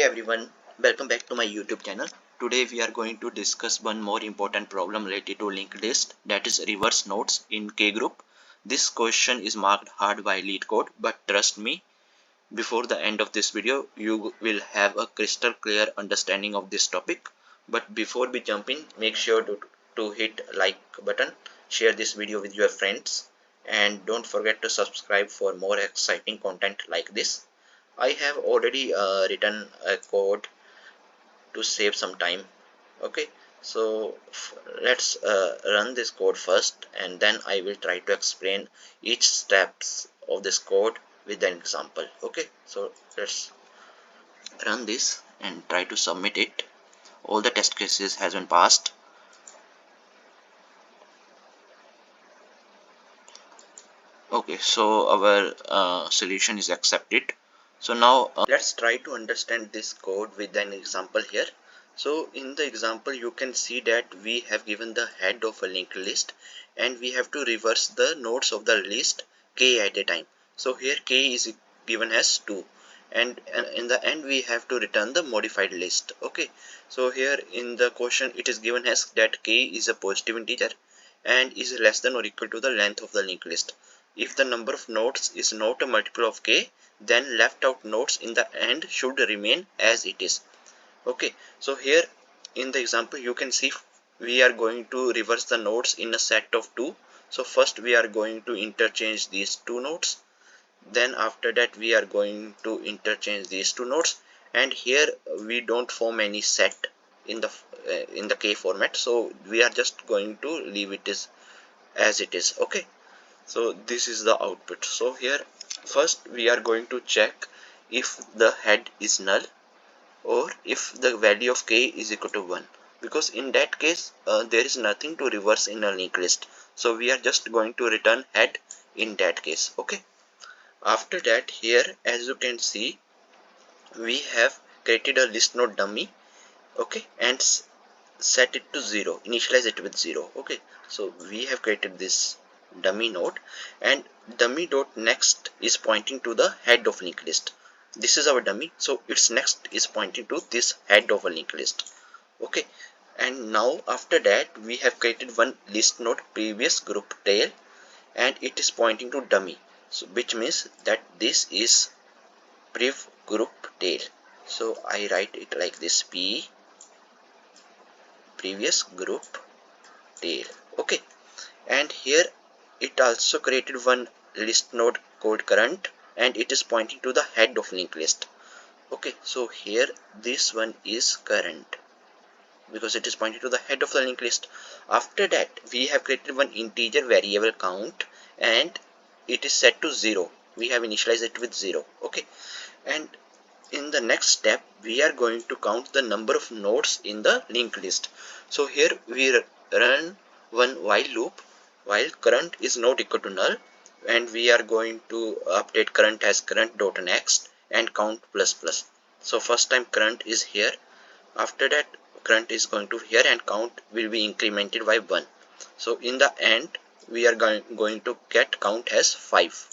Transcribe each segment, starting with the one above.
everyone, welcome back to my YouTube channel. Today we are going to discuss one more important problem related to linked list, that is reverse nodes in K group. This question is marked hard by LeetCode, but trust me, before the end of this video you will have a crystal clear understanding of this topic. But before we jump in, make sure to hit like button, share this video with your friends, and don't forget to subscribe for more exciting content like this. I have already written a code to save some time. Okay, so let's run this code first, and then I will try to explain each steps of this code with an example. Okay, so let's run this and try to submit it. All the test cases has been passed. Okay, so our solution is accepted. So now let's try to understand this code with an example here. So in the example you can see that we have given the head of a linked list and we have to reverse the nodes of the list k at a time. So here k is given as 2 and in the end we have to return the modified list. Okay, so here in the question it is given as that k is a positive integer and is less than or equal to the length of the linked list. If the number of nodes is not a multiple of k, then left out nodes in the end should remain as it is. Okay, so here in the example you can see we are going to reverse the nodes in a set of 2. So first we are going to interchange these two nodes, then after that we are going to interchange these two nodes, and here we don't form any set in the k format, so we are just going to leave it as it is. Okay, so this is the output. So here first we are going to check if the head is null or if the value of k is equal to 1, because in that case there is nothing to reverse in a linked list, so we are just going to return head in that case. Okay, after that here as you can see we have created a list node dummy. Okay, and set it to 0, initialize it with 0. Okay, so we have created this dummy node and dummy dot next is pointing to the head of linked list. This is our dummy, so its next is pointing to this head of a linked list. Okay, and now after that we have created one list node previous group tail and it is pointing to dummy, so which means that this is prev group tail. So I write it like this: p previous group tail. Okay, and here it also created one list node called current and it is pointing to the head of linked list. Okay, so here this one is current because it is pointing to the head of the linked list. After that we have created one integer variable count and it is set to 0. We have initialized it with 0. Okay, and in the next step we are going to count the number of nodes in the linked list. So here we run one while loop while current is not equal to null, and we are going to update current as current.next and count plus plus. So first time current is here, after that current is going to here and count will be incremented by 1. So in the end we are going to get count as 5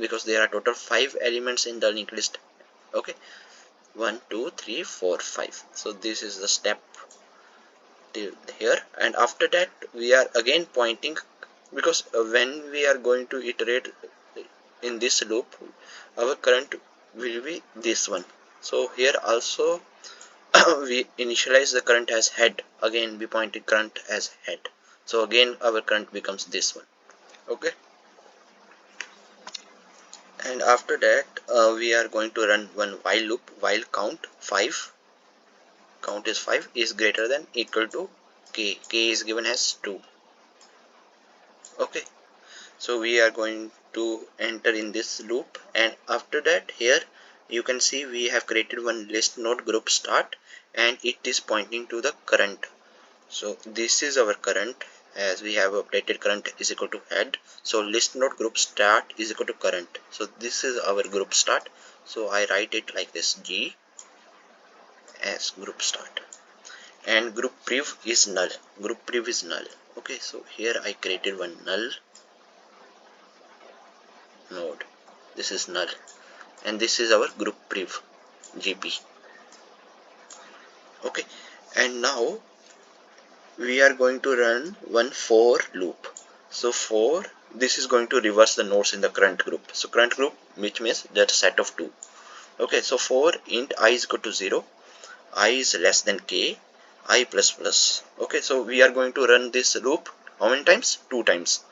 because there are total 5 elements in the linked list. Okay, 1 2 3 4 5. So this is the step till here, and after that we are again pointing because when we are going to iterate in this loop our current will be this one. So here also we initialize the current as head, again we pointed current as head, so again our current becomes this one. Okay, and after that we are going to run one while loop while count is 5 is greater than equal to k is given as 2. Okay, so we are going to enter in this loop, and after that here you can see we have created one list node group start and it is pointing to the current. So this is our current, as we have updated current is equal to head, so list node group start is equal to current. So this is our group start, so I write it like this: g as group start, and group prev is null. Okay, so here I created one null node, this is null, and this is our group prev gp. Okay, and now we are going to run one for loop. So for this is going to reverse the nodes in the current group. So current group, which means that set of 2. Okay, so for int I is equal to 0, I is less than k, I plus plus. Okay, so we are going to run this loop how many times? 2 times,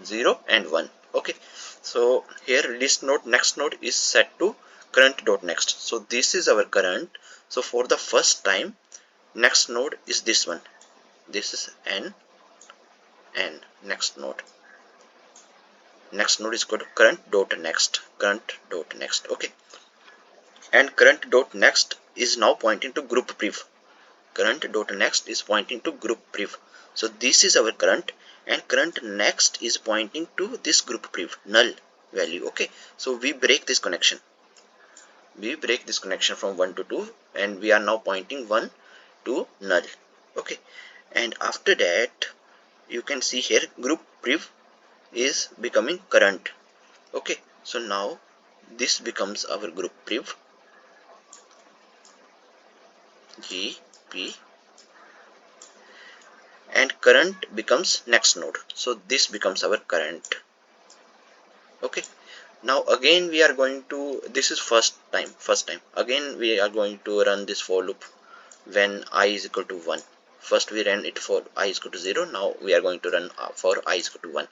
0 and 1. Okay, so here list node next node is set to current dot next. So this is our current. So for the first time, next node is this one. This is n, and next node is called current dot next, okay, and current dot next is now pointing to group priv. Current dot next is pointing to group priv. So this is our current, and current next is pointing to this group priv null value. Okay, so we break this connection, from 1 to 2, and we are now pointing 1 to null. Okay, and after that you can see here group priv is becoming current. Okay, so now this becomes our group priv gp, and current becomes next node. So this becomes our current. Okay, now again we are going to, this is first time again we are going to run this for loop when I is equal to 1. First we ran it for I is equal to 0. Now we are going to run for I is equal to 1.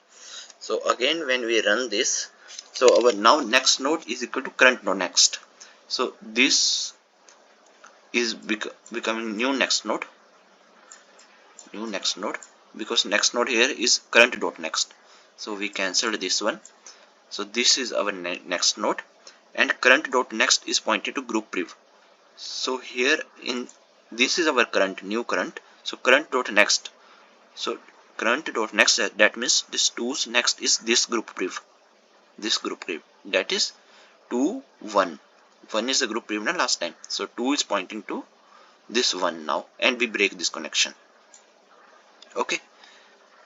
So again when we run this, so our now next node is equal to current node next. So this is becoming new next node, because next node here is current dot next. So we cancelled this one. So this is our next node, and current dot next is pointing to group priv. So here in this is our current, new current. So current dot next, so current dot next, that means this 2's next is this group priv, that is 2 1. 1 is the group priv now last time, so 2 is pointing to this one now, and we break this connection. Okay,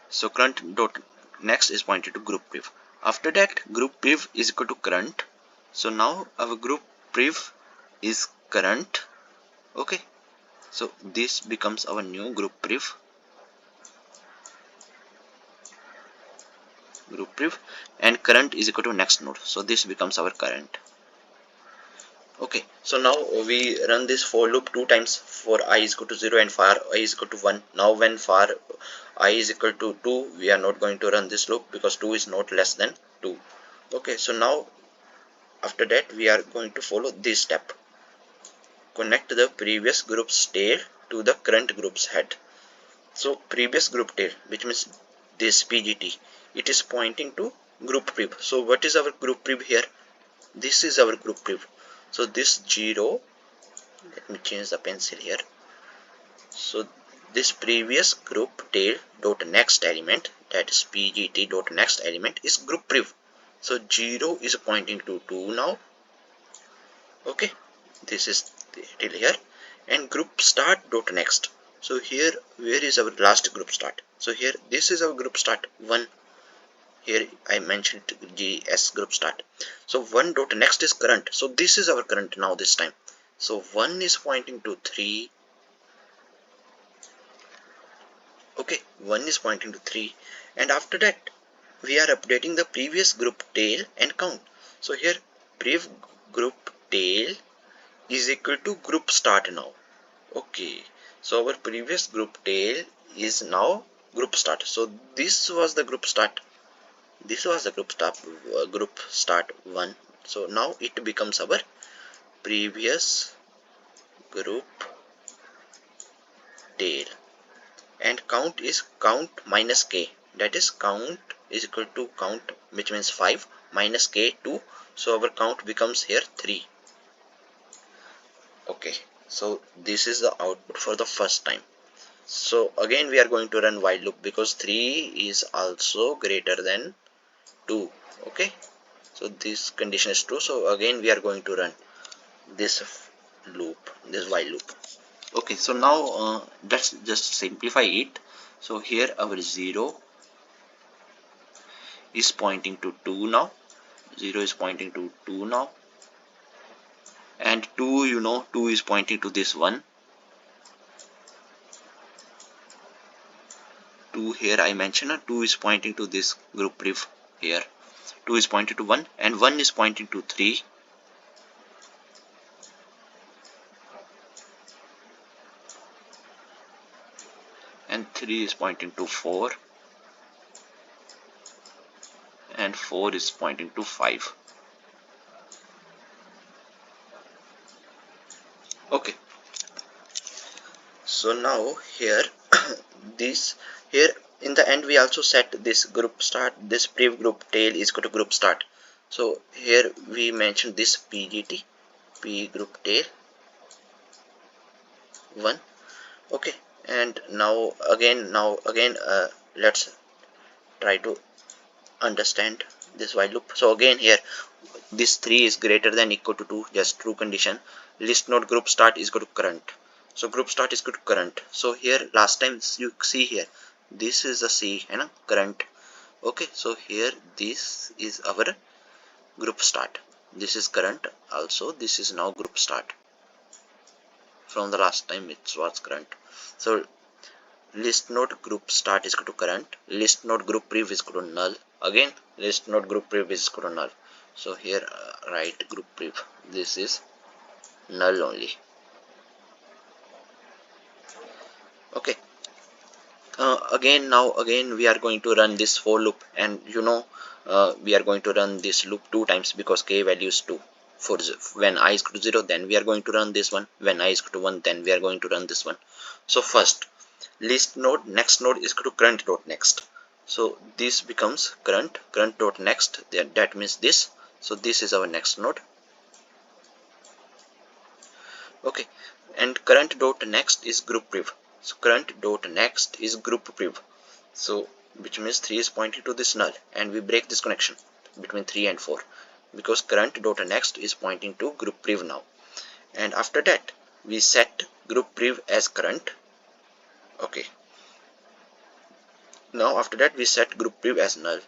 so current dot next is pointed to group priv. After that group priv is equal to current. So now our group priv is current. Okay, so this becomes our new group priv, and current is equal to next node. So this becomes our current. Okay, so now we run this for loop 2 times for I is equal to 0 and for I is equal to 1. Now when for I is equal to 2, we are not going to run this loop because 2 is not less than 2. Okay, so now after that we are going to follow this step. Connect the previous group's tail to the current group's head. So previous group tail, which means this PGT, it is pointing to group priv. So what is our group priv here? This is our group priv. So this 0, let me change the pencil here. So this previous group tail dot next element, that is PGT dot next element, is group priv. So 0 is pointing to 2 now. Okay, this is till here, and group start dot next. So here where is our last group start? So here this is our group start 1. Here I mentioned GS group start. So 1 dot next is current. So this is our current now this time. So 1 is pointing to 3. Okay, 1 is pointing to 3, and after that we are updating the previous group tail and count. So here prev group tail is equal to group start now. Okay, so our previous group tail is now group start. So this was the group start, group start 1. So now it becomes our previous group tail, and count is count minus k, that is count is equal to count, which means 5 minus k 2. So our count becomes here 3. Okay, so this is the output for the first time. So again we are going to run while loop because 3 is also greater than 2. Okay, so this condition is true. So again we are going to run this while loop. Okay, so now let's just simplify it. So here our 0 is pointing to 2 now. 0 is pointing to 2 now, and 2, 2 is pointing to this one. 2 here I mentioned, 2 is pointing to this group priv here, 2 is pointing to 1 and 1 is pointing to 3, and 3 is pointing to 4, and 4 is pointing to 5. Okay, so now here this here in the end we also set this group start, this priv group tail is equal to group start. So here we mentioned this pgt, p group tail 1. Okay, and now again let's try to understand this while loop. So again here this 3 is greater than equal to 2, just true condition. List node group start is equal to current, so group start is equal to current. So here last time you see here this is a C and a current. Okay, so here this is our group start, this is current also, this is now group start. From the last time it was current. So list node group start is equal to current, list node group priv is equal to null, again list node group priv is equal to null. So here write group priv, this is null only. Okay, again we are going to run this for loop, and we are going to run this loop 2 times because k value is 2. For when I is equal to 0, then we are going to run this one, when I is equal to 1, then we are going to run this one. So first list node next node is equal to current dot next, so this becomes current dot next, that means this, so this is our next node. Okay, and current dot next is group priv, so current dot next is group priv, so which means 3 is pointing to this null, and we break this connection between 3 and 4 because current dot next is pointing to group priv now. And after that we set group priv as current. Okay, now after that we set group priv as null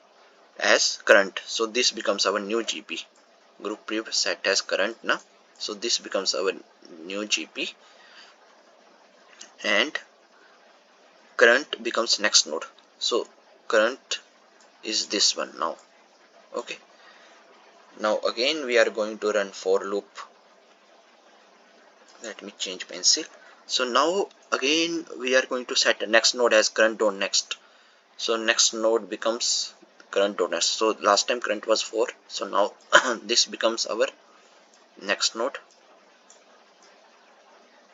as current, so this becomes our new GP. Group priv set as current now, so this becomes our new GP, and current becomes next node, so current is this one now. Okay, now again we are going to run for loop. Let me change pencil. So now again we are going to set the next node as current dot next, so next node becomes current dot next. So last time current was 4, so now this becomes our next node.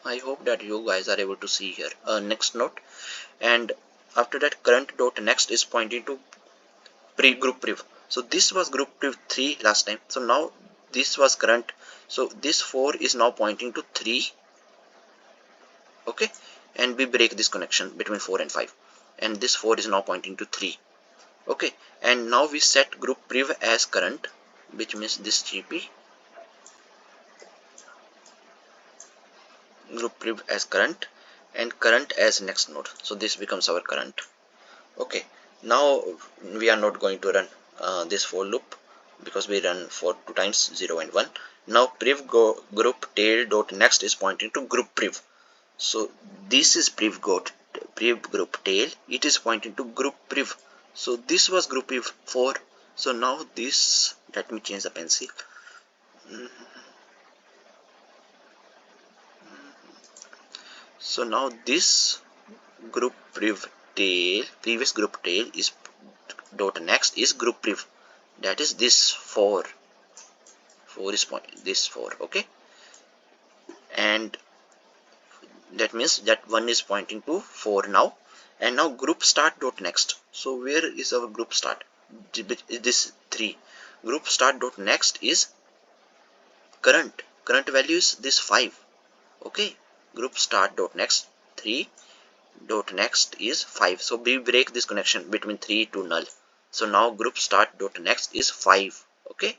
I hope that you guys are able to see here next node. And after that current dot next is pointing to group priv, so this was group priv 3 last time, so now this was current, so this 4 is now pointing to 3. Okay, and we break this connection between 4 and 5, and this 4 is now pointing to 3. Okay, and now we set group priv as current, which means this GP group priv as current and current as next node, so this becomes our current. Okay, now we are not going to run this for loop because we run for 2 times 0 and 1. Now priv group tail dot next is pointing to group priv, so this is priv group tail, it is pointing to group priv, so this was group priv 4, so now this, let me change the pencil. So now this group priv tail, previous group tail is dot next is group priv, that is this 4 is this 4. Okay, and that means that 1 is pointing to 4 now. And now group start dot next, so where is our group start? This 3. Group start dot next is current value is this 5. Okay, group start dot next 3 dot next is 5, so we break this connection between 3 to null, so now group start dot next is 5. Okay,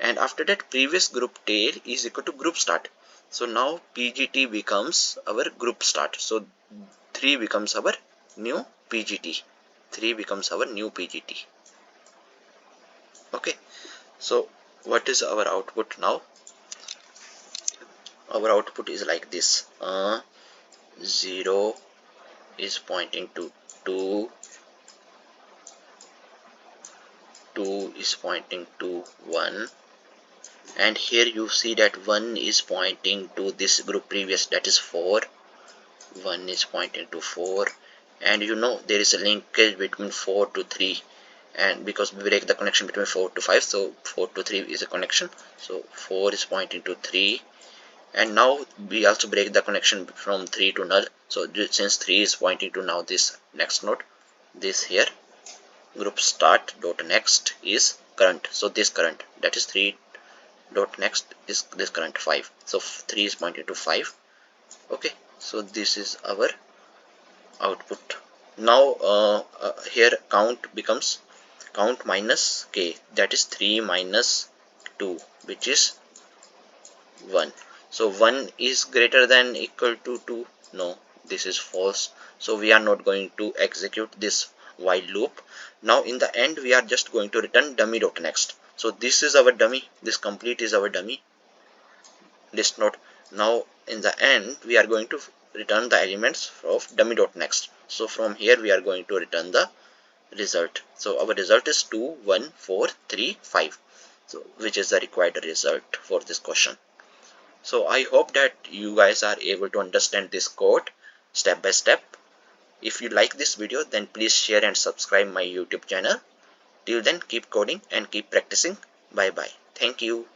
and after that previous group tail is equal to group start, so now pgt becomes our group start, so 3 becomes our new pgt, 3 becomes our new pgt. Okay, so what is our output now? Our output is like this, 0 is pointing to 2, 2 is pointing to 1, and here you see that 1 is pointing to this group previous, that is 4. 1 is pointing to 4, and you know there is a linkage between 4 to 3, and because we break the connection between 4 to 5, so 4 to 3 is a connection, so 4 is pointing to 3, and now we also break the connection from 3 to null. So since 3 is pointing to now this next node, this here group start dot next is current, so this current, that is 3 dot next is this current 5, so 3 is pointing to 5. Okay, so this is our output. Now here count becomes count minus k, that is 3 minus 2, which is 1. So 1 is greater than equal to 2. No, this is false. So we are not going to execute this while loop. Now in the end we are just going to return dummy.next. So this is our dummy. This complete is our dummy list node. Now in the end we are going to return the elements of dummy.next. So from here we are going to return the result. So our result is 2, 1, 4, 3, 5. So which is the required result for this question. So I hope that you guys are able to understand this code step by step. If you like this video, then please share and subscribe my YouTube channel. Till then, keep coding and keep practicing. Bye bye. Thank you.